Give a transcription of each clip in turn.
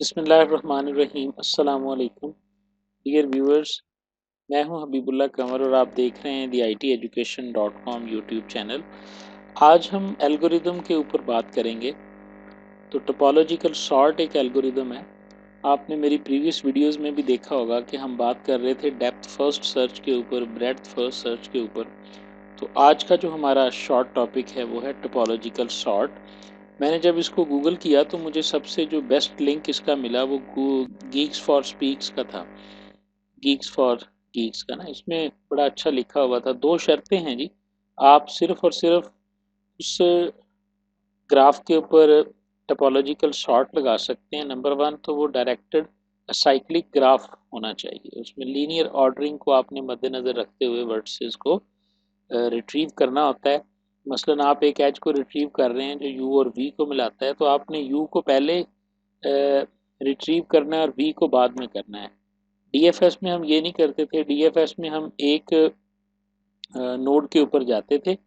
बिस्मिल्लाहिर्रहमानिर्रहीम। अस्सलामु अलैकुम डियर व्यूअर्स, मैं हूं हबीबुल्लाह कंवर और आप देख रहे हैं theITeducation.com यूट्यूब चैनल। आज हम एल्गोरिदम के ऊपर बात करेंगे। तो टोपोलॉजिकल सॉर्ट एक एल्गोरिदम है। आपने मेरी प्रीवियस वीडियोस में भी देखा होगा कि हम बात कर रहे थे डेप्थ फर्स्ट सर्च के ऊपर, ब्रेड्थ फर्स्ट सर्च के ऊपर। तो आज का जो हमारा शॉर्ट टॉपिक है वो है टोपोलॉजिकल सॉर्ट। मैंने जब इसको गूगल किया तो मुझे सबसे जो बेस्ट लिंक इसका मिला वो गीक्स फॉर स्पीक्स का था। गीक्स फॉर गीक्स का ना, इसमें बड़ा अच्छा लिखा हुआ था। 2 शर्तें हैं जी। आप सिर्फ और सिर्फ उस ग्राफ के ऊपर टोपोलॉजिकल सॉर्ट लगा सकते हैं। नंबर 1 तो वो डायरेक्टेड साइक्लिक ग्राफ होना चाहिए। उसमें लीनियर ऑर्डरिंग को आपने मद्देनज़र रखते हुए वर्टिसेस को रिट्रीव करना होता है। मसलन आप एक एज को रिट्रीव कर रहे हैं जो यू और वी को मिलाता है, तो आपने यू को पहले रिट्रीव करना है और वी को बाद में करना है। डीएफएस में हम ये नहीं करते थे। डीएफएस में हम एक नोड के ऊपर जाते थे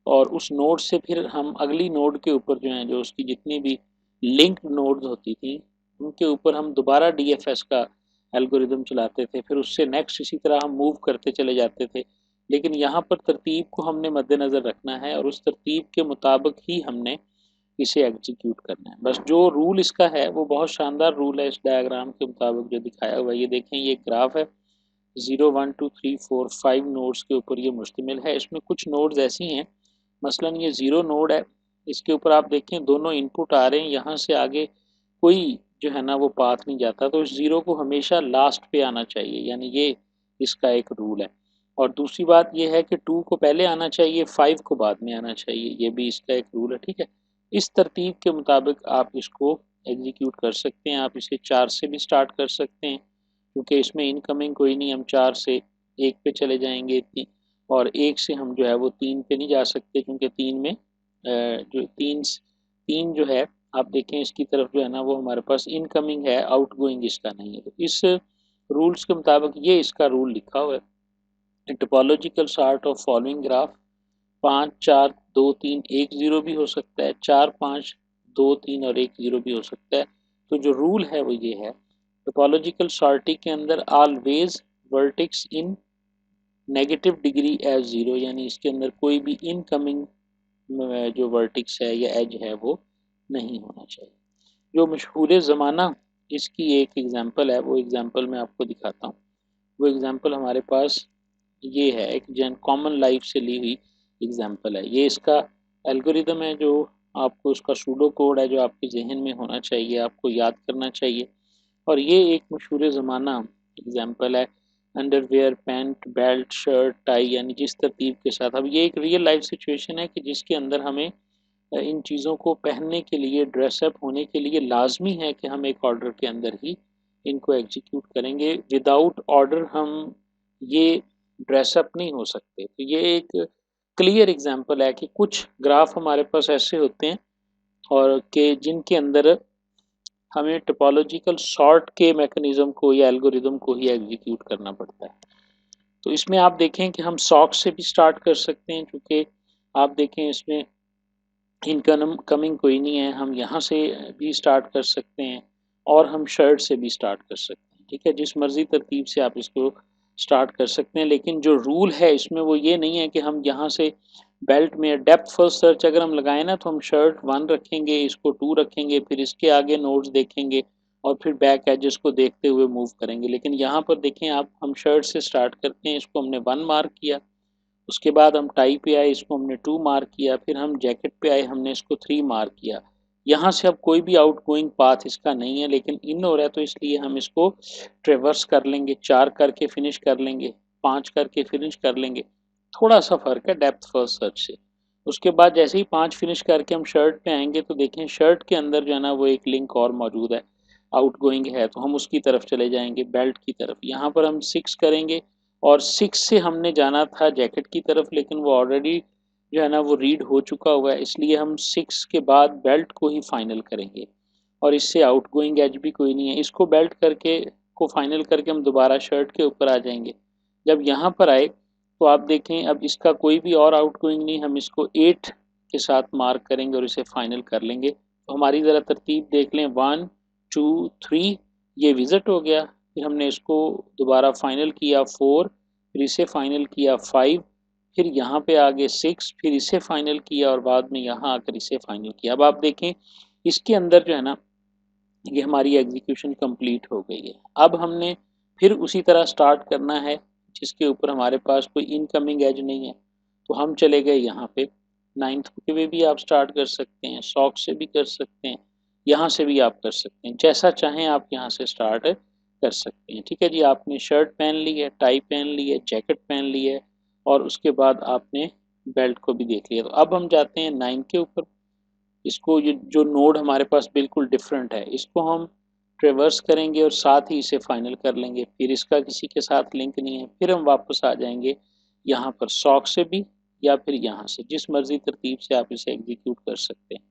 और उस नोड से फिर हम अगली नोड के ऊपर जो है, जो उसकी जितनी भी लिंक्ड नोड्स होती थी उनके ऊपर हम दोबारा डीएफएस का एल्गोरिदम चलाते थे। फिर उससे नेक्स्ट इसी तरह हम मूव करते चले जाते थे। लेकिन यहाँ पर तरतीब को हमने मद्देनज़र रखना है और उस तरतीब के मुताबिक ही हमने इसे एग्जीक्यूट करना है। बस जो रूल इसका है वो बहुत शानदार रूल है। इस डायग्राम के मुताबिक जो दिखाया हुआ है, ये देखें, ये ग्राफ है। 0 1 2 3 4 5 नोड्स के ऊपर ये मुश्तमिल है। इसमें कुछ नोड्स ऐसी हैं, मसलन ये 0 नोड है। इसके ऊपर आप देखें दोनों इनपुट आ रहे हैं, यहाँ से आगे कोई जो है ना वो पाथ नहीं जाता। तो इस 0 को हमेशा लास्ट पे आना चाहिए, यानी ये इसका एक रूल है। और दूसरी बात ये है कि 2 को पहले आना चाहिए, 5 को बाद में आना चाहिए, ये भी इसका एक रूल है। ठीक है, इस तरतीब के मुताबिक आप इसको एग्जीक्यूट कर सकते हैं। आप इसे 4 से भी स्टार्ट कर सकते हैं क्योंकि इसमें इनकमिंग कोई नहीं, हम 4 से 1 पे चले जाएंगे और 1 से हम जो है वो 3 पे नहीं जा सकते क्योंकि 3 में जो 3 जो है, आप देखें इसकी तरफ जो है ना वो हमारे पास इनकमिंग है, आउटगोइंग इसका नहीं है। तो इस रूल्स के मुताबिक ये इसका रूल लिखा हुआ है। Topological sort of following graph 5 4 2 3 1 0 भी हो सकता है, 4 5 2 3 और 1 0 भी हो सकता है। तो जो रूल है वो ये है, टोपोलॉजिकल सॉर्टिंग के अंदर always vertex in negative degree as 0, यानी इसके अंदर कोई भी इनकमिंग जो वर्टेक्स है या एज है वो नहीं होना चाहिए। जो मशहूर ज़माना इसकी एक एग्जांपल है, वो एग्जांपल मैं आपको दिखाता हूँ। वो एग्जांपल हमारे पास ये है, एक जन कॉमन लाइफ से ली हुई एग्जांपल है। ये इसका एल्गोरिदम है जो आपको, उसका सूडो कोड है जो आपके जहन में होना चाहिए, आपको याद करना चाहिए। और ये एक मशहूर ज़माना एग्जांपल है। Underwear, pant, belt, shirt, tie, यानी जिस तरतीब के साथ। अब ये एक रियल लाइफ सिचुएशन है कि जिसके अंदर हमें इन चीज़ों को पहनने के लिए, ड्रेसअप होने के लिए लाजमी है कि हम एक ऑर्डर के अंदर ही इनको एग्जीक्यूट करेंगे। विदाउट ऑर्डर हम ये ड्रेसअप नहीं हो सकते। तो ये एक क्लियर एग्जांपल है कि कुछ ग्राफ हमारे पास ऐसे होते हैं और कि जिनके अंदर हमें टोपोलॉजिकल सॉर्ट के मैकेनिज्म को या एल्गोरिदम को ही एग्जीक्यूट करना पड़ता है। तो इसमें आप देखें कि हम सॉक्स से भी स्टार्ट कर सकते हैं, क्योंकि आप देखें इसमें इनकम कमिंग कोई नहीं है। हम यहाँ से भी स्टार्ट कर सकते हैं और हम शर्ट से भी स्टार्ट कर सकते हैं। ठीक है, जिस मर्जी तरतीब से आप इसको स्टार्ट कर सकते हैं। लेकिन जो रूल है इसमें वो ये नहीं है कि हम यहाँ से बेल्ट में डेप्थ फर्स्ट सर्च अगर हम लगाएं ना, तो हम शर्ट 1 रखेंगे, इसको 2 रखेंगे, फिर इसके आगे नोड्स देखेंगे और फिर बैक एजेस को देखते हुए मूव करेंगे। लेकिन यहाँ पर देखें आप, हम शर्ट से स्टार्ट करते हैं, इसको हमने 1 मार्क किया। उसके बाद हम टाई पे आए, इसको हमने 2 मार्क किया। फिर हम जैकेट पे आए, हमने इसको 3 मार्क किया। यहाँ से अब कोई भी आउटगोइंग पाथ इसका नहीं है, लेकिन इन हो रहा है तो इसलिए हम इसको ट्रेवर्स कर लेंगे, 4 करके फिनिश कर लेंगे, 5 करके फिनिश कर लेंगे। थोड़ा सा फर्क है डेप्थ फर्स्ट सर्च से। उसके बाद जैसे ही 5 फिनिश करके हम शर्ट पे आएंगे तो देखें शर्ट के अंदर जो है ना वो एक लिंक और मौजूद है, आउटगोइंग है, तो हम उसकी तरफ चले जाएंगे, बेल्ट की तरफ। यहाँ पर हम 6 करेंगे और 6 से हमने जाना था जैकेट की तरफ, लेकिन वो ऑलरेडी जो है ना वो रीड हो चुका हुआ है, इसलिए हम 6 के बाद बेल्ट को ही फाइनल करेंगे। और इससे आउटगोइंग एज भी कोई नहीं है, इसको बेल्ट करके को फाइनल करके हम दोबारा शर्ट के ऊपर आ जाएंगे। जब यहाँ पर आए तो आप देखें अब इसका कोई भी और आउटगोइंग नहीं, हम इसको 8 के साथ मार्क करेंगे और इसे फाइनल कर लेंगे। तो हमारी ज़रा तरतीब देख लें, 1 2 3, ये विजिट हो गया। फिर हमने इसको दोबारा फाइनल किया 4, फिर इसे फाइनल किया 5, फिर यहाँ पे आगे 6, फिर इसे फाइनल किया और बाद में यहाँ आकर इसे फाइनल किया। अब आप देखें इसके अंदर जो है ना ये हमारी एग्जीक्यूशन कंप्लीट हो गई है। अब हमने फिर उसी तरह स्टार्ट करना है जिसके ऊपर हमारे पास कोई इनकमिंग एज नहीं है। तो हम चले गए यहाँ पे 9th पे भी आप स्टार्ट कर सकते हैं, सॉक से भी कर सकते हैं, यहाँ से भी आप कर सकते हैं, जैसा चाहें आप यहाँ से स्टार्ट कर सकते हैं। ठीक है जी, आपने शर्ट पहन ली है, टाई पहन ली है, जैकेट पहन ली है और उसके बाद आपने बेल्ट को भी देख लिया। तो अब हम जाते हैं 9 के ऊपर। इसको ये जो नोड हमारे पास बिल्कुल डिफरेंट है, इसको हम ट्रेवर्स करेंगे और साथ ही इसे फाइनल कर लेंगे। फिर इसका किसी के साथ लिंक नहीं है, फिर हम वापस आ जाएंगे यहाँ पर सॉक से भी या फिर यहाँ से, जिस मर्जी तरतीब से आप इसे एग्जीक्यूट कर सकते हैं।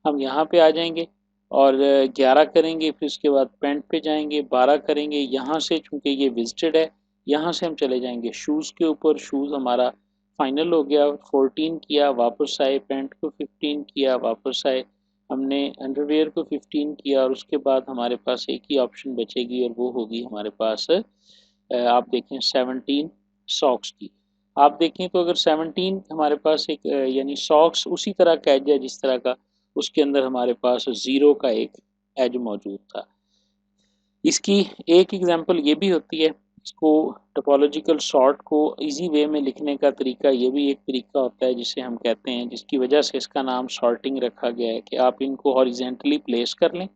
हम यहाँ पे आ जाएंगे और 11 करेंगे, फिर उसके बाद पेंट पे जाएंगे, 12 करेंगे। यहाँ से चूंकि ये विजिटेड है, यहाँ से हम चले जाएंगे शूज़ के ऊपर, शूज़ हमारा फाइनल हो गया। 14 किया, वापस आए, पेंट को 15 किया, वापस आए, हमने अंडरवेयर को 15 किया और उसके बाद हमारे पास एक ही ऑप्शन बचेगी और वो होगी हमारे पास आप देखें 17 सॉक्स की। आप देखें तो अगर 17 हमारे पास एक यानी सॉक्स उसी तरह का एज है जिस तरह का उसके अंदर हमारे पास 0 का एक एज मौजूद था। इसकी एक एग्जांपल ये भी होती है, इसको टोपोलॉजिकल सॉर्ट को इजी वे में लिखने का तरीका ये भी एक तरीका होता है जिसे हम कहते हैं, जिसकी वजह से इसका नाम सॉर्टिंग रखा गया है कि आप इनको हॉरिजेंटली प्लेस कर लें।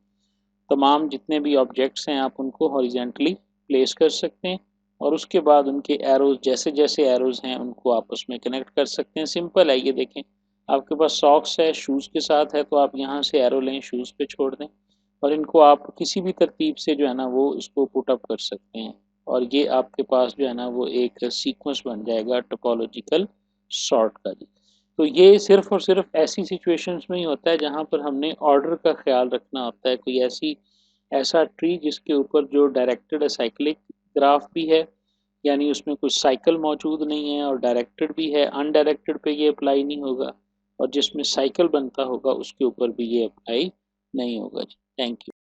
तमाम जितने भी ऑब्जेक्ट्स हैं आप उनको हॉरिजेंटली प्लेस कर सकते हैं और उसके बाद उनके एरोज जैसे जैसे एरोज हैं उनको आपस में कनेक्ट कर सकते हैं। सिंपल है, ये देखें आपके पास सॉक्स है, शूज़ के साथ है, तो आप यहाँ से एरो लें, शूज़ पे छोड़ दें और इनको आप किसी भी तरतीब से जो है ना वो इसको पुट अप कर सकते हैं और ये आपके पास जो है ना वो एक सीक्वेंस बन जाएगा टोपोलॉजिकल सॉर्ट का जी। तो ये सिर्फ और सिर्फ ऐसी सिचुएशंस में ही होता है जहाँ पर हमने ऑर्डर का ख्याल रखना होता है। कोई ऐसा ट्री जिसके ऊपर जो डायरेक्टेड साइक्लिक ग्राफ भी है, यानी उसमें कुछ साइकिल मौजूद नहीं है, और डायरेक्टेड भी है, अनडायरेक्टेड पे ये अप्लाई नहीं होगा, और जिसमें साइकिल बनता होगा उसके ऊपर भी ये अप्लाई नहीं होगा जी। Thank you.